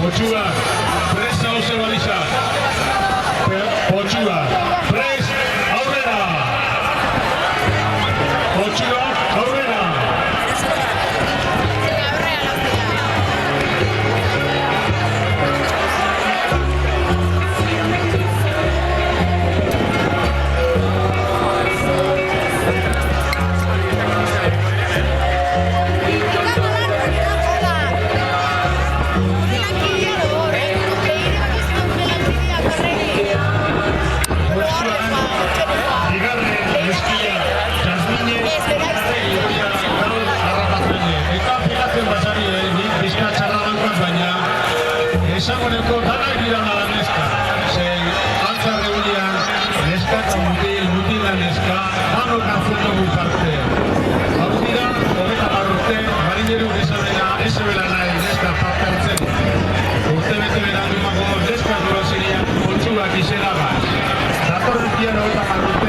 Potxua, prest hauze baliza. Potxua, prest, aurrera. Potxua, aurrera. Esagoneko danak dira nada neska. Zein, antza reunian, neska eta mutila neska, danok hartzen dugu parte. Hau dira, 30 urte, marinero bezalena, ezebela nahi neska parte hartzen. Urte bete berandumago neska doa zirean, Potxuak izena gaz. Datorren 30 urte.